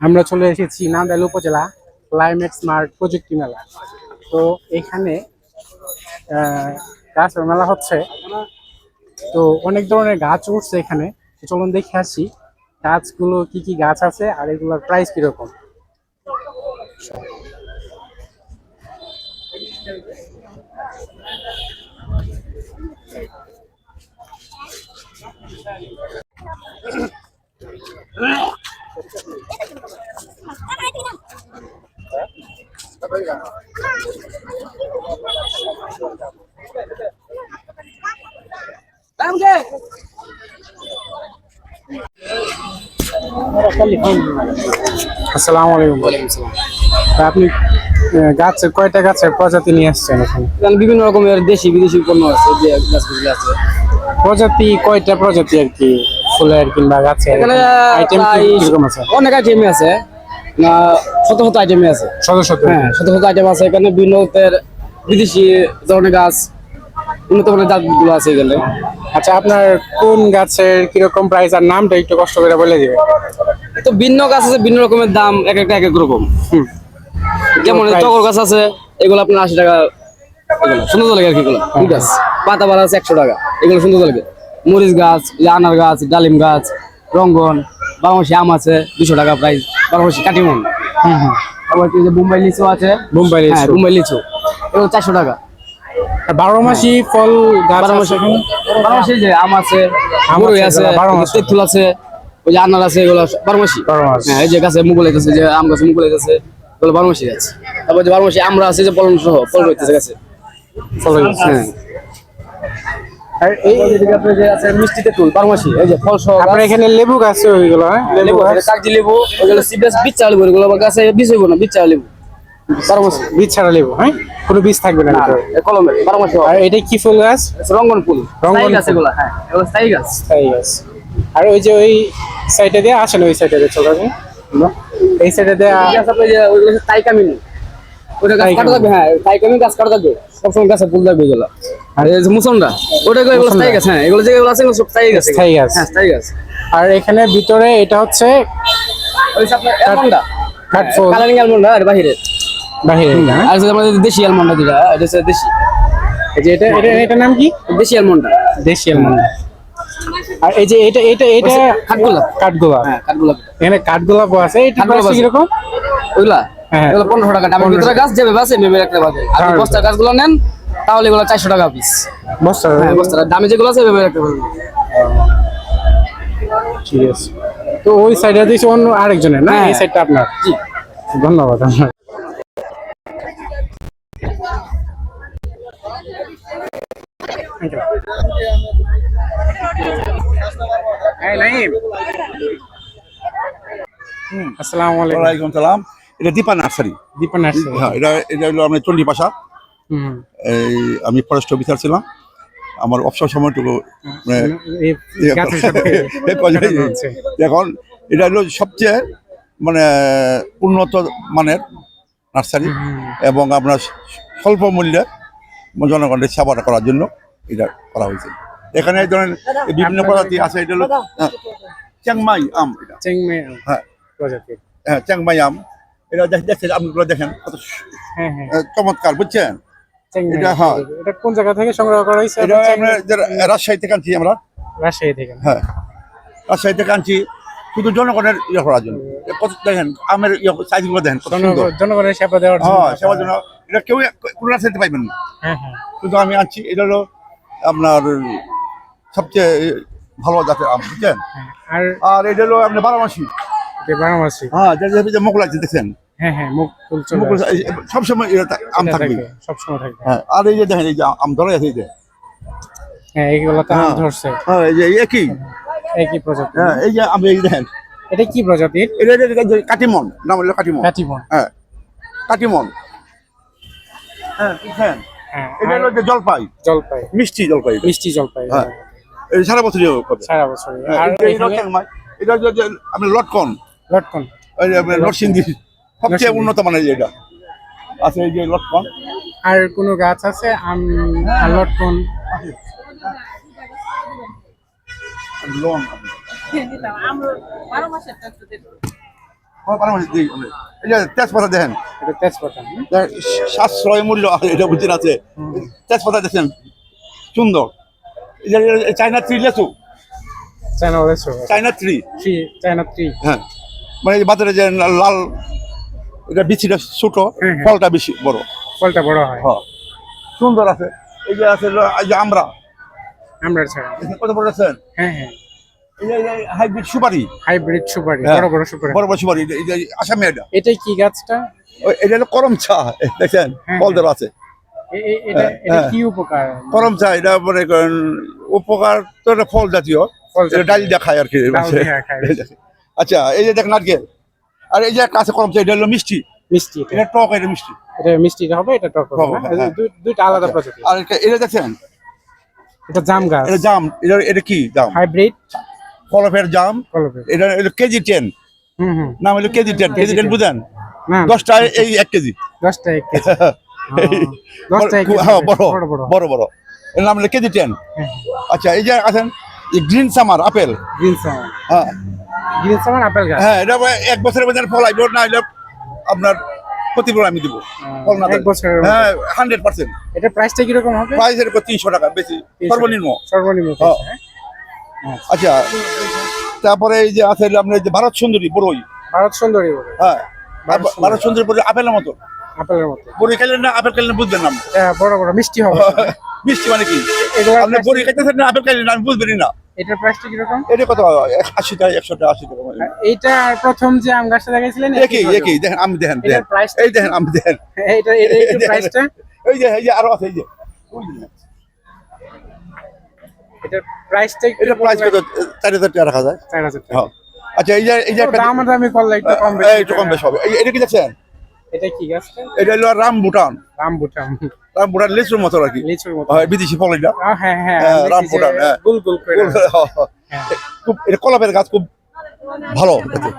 আমরা চলে এসেছি নান্দাইল উপজেলা ক্লাইমেট স্মার্ট প্রযুক্তি মেলা। তো এখানে গাছের মেলা হচ্ছে, তো অনেক ধরনের গাছ উঠছে এখানে। চলুন দেখে আসি গাছগুলো কি কি গাছ আছে আর এগুলোর প্রাইস কিরকম। আসসালামু আলাইকুম। আপনি গাছের কয়টা গাছের প্রজাতি নিয়ে আসছেন এখানে? বিভিন্ন রকমের দেশি বিদেশি পণ্য আছে, যে গাছগুলো আছে। প্রজাতি কয়টা প্রজাতি আর কি, ফুলের কিংবা গাছের আইটেম কিরকম আছে? অনেক আইটেমই আছে, শত শত আইটেমই আছে। শত শত? হ্যাঁ, শত শত আইটেম আছে এখানে। বিভিন্ন বিদেশি ধরনের গাছ, উন্নত মানের জাতগুলো আছে এখানে। আচ্ছা, আপনার কোন গাছের কিরকম প্রাইস আর নামটা একটু কষ্ট করে বলে দিবেন। তো ভিন্ন গাছ আছে, ভিন্ন রকমের দাম, এক একটা এক এক রকম। যেমন টগর গাছ আছে, এগুলো আপনার 80 টাকা। সুন্দর লাগে আর কি, এগুলো ঠিক আছে। পাতা বাড়া আছে 100 টাকা, এগুলো সুন্দর লাগে। মরিচ গাছ, আনার গাছ, ডালিম গাছ, রঙ্গন, বারোমাসি আম আছে 200 টাকা প্রাইস, বারোমাসি কাটিমন। আবার যে বোম্বাই লিচু আছে, বোম্বাই লিচু এগুলো 400 টাকা। 12 মাসি ফল গাছ আছে? 12 মাসি যে আম আছে, বড়ই আছে, তেঁতুল আছে, ওই যে আনার আছে, এগুলো 12 মাসি। হ্যাঁ, এই যে গাছে মুকুল আছে, যে আম গাছে মুকুল আছে, এগুলো 12 মাসি গাছ। তারপর যে 12 মাসি আমরা আছে, যে ফলন সহ ফল হইতেছে গাছে। হ্যাঁ, আর এই যে আছে মিষ্টি তেঁতুল 12 মাসি, এই যে ফল সহ। আপনার এখানে লেবু গাছ ওইগুলো? লেবু আছে, কাগজি লেবু, ওইগুলো সিডলেস বীজ ছাড়া লেবু, এগুলো গাছে বীজ হইব না, বীজ ছাড়া লেবু 12 মাসি। বীজ ছাড়া লেবু? হ্যাঁ, কোনো বীজ থাকবে না কলমের 12 মাসি। আর এটা কি ফুল গাছ? রঙ্গন ফুল, রঙ্গন গাছ এগুলো। হ্যাঁ, এগুলো স্থায়ী গাছ। স্থায়ী গাছ। আর ওই যে ওই সাইডে দিয়ে আসেন, ওই সাইডে দিয়ে চলে যাবেন, এই সাইডে দিয়ে ওইগুলো স্থায়ী কামিনী, ওটা গাছ কাটা থাকবে। হ্যাঁ, স্থায়ী কামিনী গাছ কাটা থাকবে, সবসময় গাছে ফুল থাকবে এগুলো। আর এই যে মুসন্ডা, ওটা এগুলো স্থায়ী গাছ। হ্যাঁ, এগুলো যেগুলো আছে এগুলো সব স্থায়ী গাছ। স্থায়ী গাছ? হ্যাঁ, স্থায়ী গাছ। আর এখানে ভিতরে এটা হচ্ছে ওই আপনার অ্যালমন্ডা, কাঠফুল, কালারিং অ্যালমন্ডা। আর বাহিরে আর যে আমাদের দেশি অ্যালমন্ডা, যেটা এটা হচ্ছে দেশি। এই যে এটা নাম কি? দেশি অ্যালমন্ডা। দেশি অ্যালমন্ড। আর এই যে এটা কাঠগোলাপ। কাঠগোলাপ? হ্যাঁ, কাঠগোলাপ। এখানে কাঠগোলাপও আছে। এটা প্রাইস কিরকম? ওইগুলা হ্যাঁ, এগুলো 1500 টাকা। ডাবের ভিতরে গাছ যেভাবে আছে ভেবে রাখতে পারবে। আর বস্তার গাছগুলো নেন তাহলে এগুলো 400 টাকা পিস। বস্তা? হ্যাঁ, বস্তার দামে যেগুলো আছে ভেবে রাখতে পারবে। ঠিক আছে। তো ওই সাইডে দিয়েছে অন্য আরেকজনের না, এই সাইডটা আপনার? জি, ধন্যবাদ। আসসালামু আলাইকুম। ওয়ালাইকুম সালাম। এটা দীপা নার্সারি। দীপা নার্সারি? হ্যাঁ, এটা হলো আমার চণ্ডীপাশা। এই আমি ফরেস্ট অফিসার ছিলাম। আমার অবসর সময়টুকু এখন এটা হলো সবচেয়ে মানে উন্নত মানের নার্সারি, এবং আপনার স্বল্প মূল্যে জনগণের সেবা করার জন্য এটা করা হয়েছে। এখানে এই ধরনের বিভিন্ন প্রজাতি আছে। এটা হলো চ্যাংমাই আম। এটা চ্যাংমাই আম? হ্যাঁ, প্রজাতি। হ্যাঁ, চ্যাংমাই আম। এটা দেখছেন আমগুলো, দেখেন কত চমৎকার, বুঝছেন? এটা হ্যাঁ, এটা কোন জায়গা থেকে সংগ্রহ করা হয়েছে? এটা আমরা রাজশাহী থেকে আনছি। আমরা রাজশাহী থেকে? হ্যাঁ, রাজশাহী থেকে আনছি শুধু জনগণের ইয়ে করার জন্য। কত দেখেন আমের সাইজগুলো, দেখেন জনগণের সেবা দেওয়ার জন্য। হ্যাঁ, সেবার জন্য। এটা কেউ কোনো রাজশাহীতে পাইবেন না। হ্যাঁ হ্যাঁ, শুধু আমি আনছি। এটা হলো আপনার সবচেয়ে ভালো জাতের আম, বুঝছেন? আর এটা হলো আপনার 12 মাসি। 12 মাসি? হ্যাঁ, যে মুকুল আছে দেখছেন? হ্যাঁ হ্যাঁ, মুকুল সবসময় আম থাকবে, সবসময় থাকবে। হ্যাঁ। আর এই যে দেখেন, এই যে আম ধরে আছে, এই যে হ্যাঁ, এইগুলো তো আম ধরছে। হ্যাঁ, এই যে একই প্রজাতি? হ্যাঁ, এই যে আমি এই দেখেন। এটা কি প্রজাতির? এটা কাটিমন, নাম হলো কাটিমন। কাটিমন? হ্যাঁ, কাটিমন। হ্যাঁ, বুঝছেন? এটা হলো যে জলপাই। জলপাই? মিষ্টি জলপাই। মিষ্টি জলপাই? হ্যাঁ, এই সারা বছরই হবে। সারা বছর? আর এটা হচ্ছে আপনার লটকন। লটকন? ওই যে নরসিংদী সবচেয়ে উন্নত মানের এটা আছে, এই যে লটকন। আর কোন গাছ আছে আম আর লটকন? এই যে তেজপাতা দেখেন, এটা তেজপাতা। সাশ্রয় মূল্য এটা বুঝতে আছে। তেজপাতা দেখেন সুন্দর। এই যে চায়না ট্রি লেচু, চায়না লেচু, চায়না ট্রি, চায়না ট্রি। হ্যাঁ মানে এই বাজারে যে লাল, এটা বিচিটা ছোট, ফলটা বেশি বড়, ফলটা বড় হয়। হ্যাঁ সুন্দর আছে। এই যে আছে এই যে আমরা ছাড়া কত বড় আছেন। হ্যাঁ হ্যাঁ, এই যে হাইব্রিড সুপারি, হাইব্রিড সুপারি, হ্যাঁ, বড় বড় সুপারি। বড় বড় সুপারি, এই যে আসামি এটা। এটাই কি গাছটা? এটা হলো করম চা, দেখেন ফল ধরা আছে। এটা কি উপকার? করম চা এটা মনে করেন উপকার তো, এটা ফল জাতীয়, এটা ডাল দিয়ে খায় আর কি। আচ্ছা এই যে দেখ নারকেল, আর এই যে একটা আছে করম চা, এটা হলো মিষ্টি, মিষ্টি। এটা টক, এটা মিষ্টি। এটা মিষ্টি হবে, এটা টক হবে না? হ্যাঁ। দুইটা আলাদা প্রজাতি। আর এটা দেখছেন, এটা জাম গাছ। এটা জাম, এটা কি জাম? হাইব্রিড কলফের জাম। এটা কেজি 10, হুম। নাম হলো কেজি 10। কেজি 10 বুঝেন? না, 10টা এই 1 কেজি। 10টা 1 কেজি। 10টা 1 কেজি। হ্যাঁ বড় বড়। বড় বড়, এর নাম হলো কেজি 10। আচ্ছা এই যে আছেন green summer apple. Green summer, হ্যাঁ গ্রিন সামার আপেল গাছ। হ্যাঁ, এটা 1 বছরের মধ্যে ফল আইব না, এটা আপনার ক্ষতিপূরণ আমি দিব। ফল না 1 বছরের মধ্যে। হ্যাঁ 100%। এটা প্রাইসটা কি রকম হবে? প্রাইস এর 300 টাকা বেশি, সর্বনিম্ন। হ্যাঁ। আচ্ছা তারপরে এই যে আছে আপনার যে ভারত সুন্দরী বড়ই। ভারত সুন্দরী বলে। হ্যাঁ ভারত সুন্দরী বড়ই আপেলের মতো। আপেলের মতো। বড়ি খেলেন না, আপেল খেলেন বুঝবেন না। বড় বড় মিষ্টি হবে। মিষ্টি মানে কি? এগুলো আপনি বড়ি খাইতেছেন না, আপেল খাইলেন না, আমি বুঝবেনই না। এটার প্রাইসটা কি রকম? এটা কত? 80 টাকা, 100 টাকা, 80 টাকা। এইটা প্রথম যে আম গাছটা দেখাইছিলেন একই দেখেন, আমি দেখেন, এটার প্রাইসটা এই দেখেন, আমি দেখেন, এটা প্রাইসটা এই যে আরো আছে, এই যে এটার প্রাইসটা এটা প্রাইস কত? 4000 টাকা রাখা যায়। 4000 টাকা। হ্যাঁ আচ্ছা এই যে একটা দামি করলে একটু কম বেশি। একটু কম বেশি হবে। এটা কি দেখছেন? এটা কি গাছটা? এটা হলো রামবুটান। রামবুটান লিচুর মতো আর কি, লিচুর মতো। হয় বিদেশি ফল এটা। হ্যাঁ রামবুটান, হ্যাঁ গোল গোল করে। খুব এটা কলাপের গাছ, খুব ভালো এতে।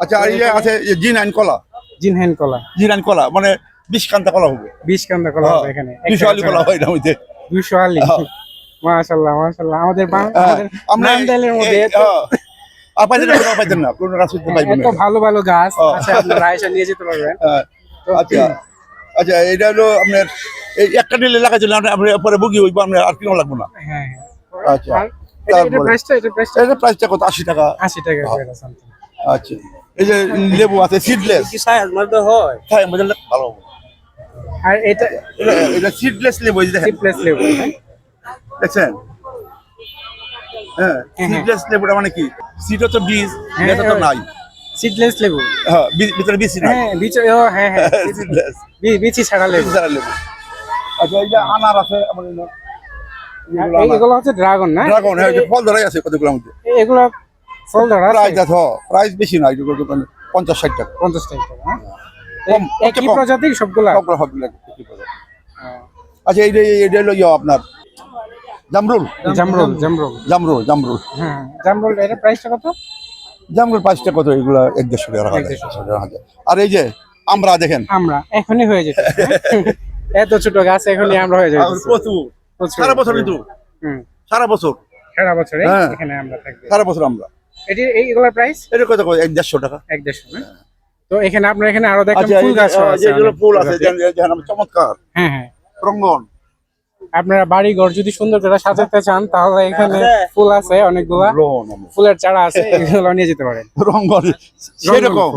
আচ্ছা আর এই যে আছে জিনাইন কলা। জিনাইন কলা মানে 20 কান্দা কলা হবে। 20 কান্দা কলা হবে এখানে। 200 আলি কলা হয় না হইতে। 200 আলি। মাশাআল্লাহ মাশাআল্লাহ। আমাদের আমরা নান্দাইলের মধ্যে পাইতেন না কোন গাছ হইতে পাইবেন না। এত ভালো ভালো গাছ আছে, আপনারা আয়শা নিয়ে যেতে পারবেন। আচ্ছা আচ্ছা এটা হলো আপনার এই একটা নিলে লাগাই দিলে আপনি পরে বুগি হইব, আপনার আর কিনো লাগবে না। হ্যাঁ আচ্ছা এটা প্রাইসটা এটা প্রাইসটা কত? 80 টাকা। 80 টাকা করে সামথিং। আচ্ছা এই যে লেবু আছে সিডলেস, কি সাইজ মধ্যে হয়? হ্যাঁ মজা ভালো হবে। আর এটা সিডলেস লেবু, এই দেখেন সিডলেস লেবু। দেখছেন? হ্যাঁ সিডলেস লেবুটা মানে কি? সিড তো বীজ, এটা তো নাই। সিডলেস লেবু, হ্যাঁ ভিতরে বীজ নাই। হ্যাঁ হ্যাঁ সিডলেস, বিচি ছাড়া লেবু। আচ্ছা এই যে আনার আছে আমার, এগুলো হচ্ছে ড্রাগন না? ড্রাগন, হ্যাঁ ফল ধরাই আছে কতগুলোর মধ্যে। এগুলো ফল ধরা প্রাইস আছে, প্রাইস বেশি না, এগুলো 50-60 টাকা। 50 টাকা। কম, একই প্রজাতির সবগুলা? সবগুলো একই প্রজাতি। আচ্ছা এইটা হলো আপনার জামরুল। হ্যাঁ জামরুল, এর প্রাইসটা কত? জামরুল 5 টাকা। কত এগুলো? 150 টাকা রাখা যায়। আর এই যে আমরা দেখেন, আমরা এখনই হয়ে যেত। এত ছোট গাছ এখনই আমরা হয়ে যাবে। প্রচুর, সারা বছর কিন্তু, সারা বছর এখানে আমরা থাকবো সারা বছর আমরা। এইগুলোর প্রাইস? এটা কত? 150 টাকা। 150 না? তো এখানে আপনার এখানে আরো দেখেন ফুল গাছ আছে, যেগুলো ফুল আছে চমৎকার। হ্যাঁ রঙ্গন। আপনারা বাড়ি ঘর যদি সুন্দর করে সাজাতে চান তাহলে এখানে ফুল আছে অনেকগুলা, ফুলের চারা আছে, এগুলো নিয়ে যেতে পারেন। রঙ্গন সেরকম।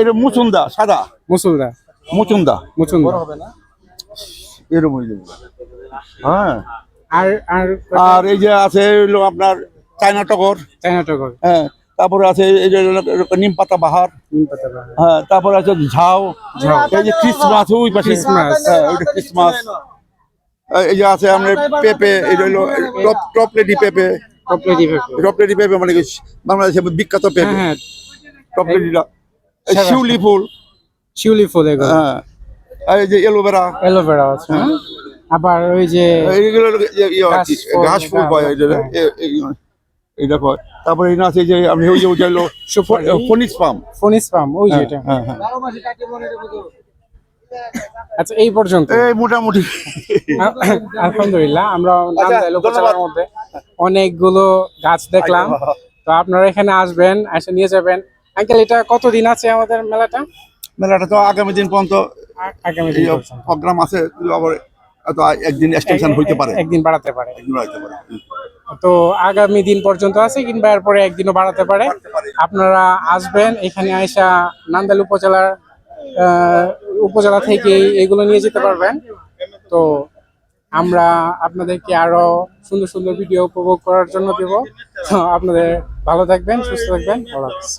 এটা মুচুন্দা, সাদা মুচুন্দা হবে না এরকম। হ্যাঁ আর আর এই যে আছে হলো আপনার চায়না টগর। হ্যাঁ তারপরে আছে এই যে নিম পাতা বাহার। হ্যাঁ তারপরে আছে ঝাউ। এই যে ক্রিসমাস, ওই পাশে হ্যাঁ ওইটা ক্রিসমাস। এই যে আছে আপনার পেঁপে, এটা হলো টপলেডি পেঁপে। মানে কি বাংলাদেশের বিখ্যাত পেঁপে, টপলেডিটা। শিউলি ফুল এগুলো। হ্যাঁ এই যে এলোভেরা আছে। আবার ওই যে এইগুলো ঘাস ফুল পায়, এইটা পায়। তারপরে এই আছে যে আপনি ওই যে ওইটা হলো ফনিক্স পাম, ওই যে এটা। হ্যাঁ হ্যাঁ আচ্ছা এই পর্যন্ত এই মোটামুটি। আলহামদুলিল্লাহ আমরা নান্দাইল উপজেলার মধ্যে অনেকগুলো গাছ দেখলাম। তো আপনারা এখানে আসবেন, এসে নিয়ে যাবেন। আঙ্কেল, এটা কতদিন আছে আমাদের মেলাটা? মেলাটা তো আগামী দিন পর্যন্ত আগামী দিন পর্যন্ত। প্রোগ্রাম আছে, কিন্তু আবার হয়তো একদিন এক্সটেনশন হইতে পারে, একদিন বাড়াতে পারে। একদিন হইতে পারে। তো আগামী দিন পর্যন্ত আছে, কিংবা এরপরে একদিনও বাড়াতে পারে। আপনারা আসবেন এখানে, আইসা নান্দাইল উপজেলা থেকে এগুলো নিয়ে যেতে পারবেন। তো আমরা আপনাদেরকে আরো সুন্দর সুন্দর ভিডিও উপভোগ করার জন্য দেব। তো আপনাদের ভালো থাকবেন, সুস্থ থাকবেন। আল্লাহ হাফেজ।